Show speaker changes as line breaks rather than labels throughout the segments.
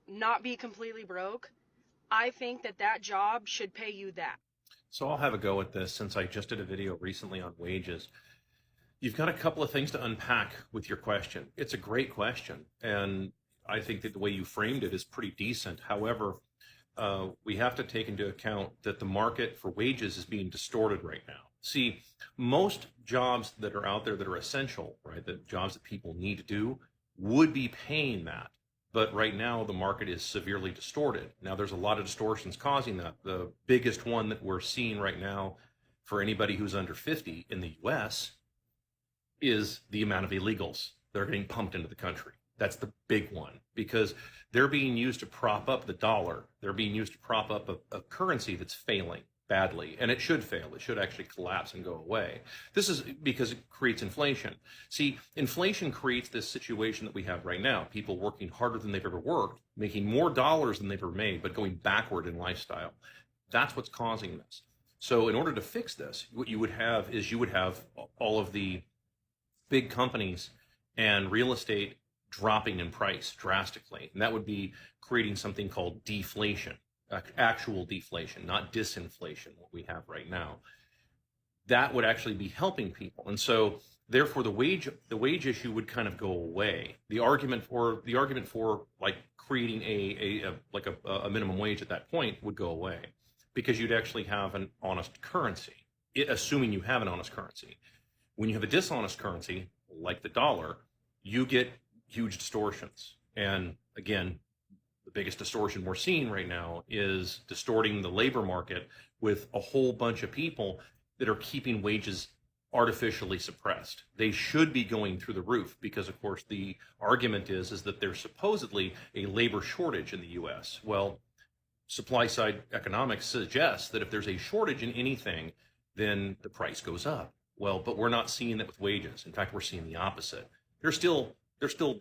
not be completely broke, I think that that job should pay you that.
So I'll have a go at this since I just did a video recently on wages. You've got a couple of things to unpack with your question. It's a great question, and I think that the way you framed it is pretty decent. However, we have to take into account that the market for wages is being distorted right now. See, most jobs that are out there that are essential, right, the jobs that people need to do, would be paying that. But right now, the market is severely distorted. Now, there's a lot of distortions causing that. The biggest one that we're seeing right now for anybody who's under 50 in the US is the amount of illegals that are getting pumped into the country. That's the big one because they're being used to prop up the dollar. They're being used to prop up a currency that's failing badly, and it should fail. It should actually collapse and go away. This is because it creates inflation. See, inflation creates this situation that we have right now. People working harder than they've ever worked, making more dollars than they've ever made, but going backward in lifestyle. That's what's causing this. So in order to fix this, what you would have is you would have all of the big companies and real estate dropping in price drastically. And that would be creating something called deflation, actual deflation, not disinflation, what we have right now. That would actually be helping people. And so therefore the wage issue would kind of go away. The argument for like creating a minimum wage at that point would go away because you'd actually have an honest currency, assuming you have an honest currency. When you have a dishonest currency, like the dollar, you get huge distortions. And again, the biggest distortion we're seeing right now is distorting the labor market with a whole bunch of people that are keeping wages artificially suppressed. They should be going through the roof because, of course, the argument is that there's supposedly a labor shortage in the U.S. Well, supply side economics suggests that if there's a shortage in anything, then the price goes up. Well, but we're not seeing that with wages. In fact, we're seeing the opposite. There's still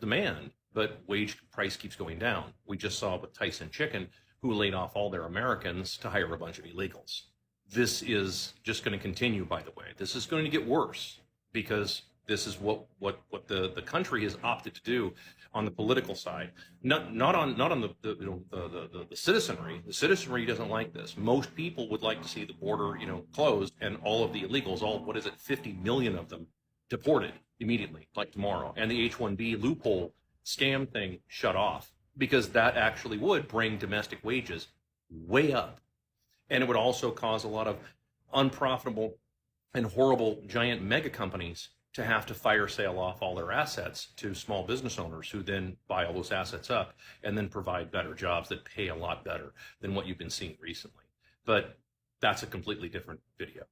demand, but wage price keeps going down. We just saw with Tyson Chicken, who laid off all their Americans to hire a bunch of illegals. This is just going to continue, by the way. This is going to get worse because this is what the country has opted to do on the political side, not on the citizenry. The citizenry doesn't like this. Most people would like to see the border, closed and all of the illegals, 50 million of them, deported immediately, like tomorrow, and the H-1B loophole scam thing shut off because that actually would bring domestic wages way up, and it would also cause a lot of unprofitable and horrible giant mega companies to have to fire sale off all their assets to small business owners who then buy all those assets up and then provide better jobs that pay a lot better than what you've been seeing recently. But that's a completely different video.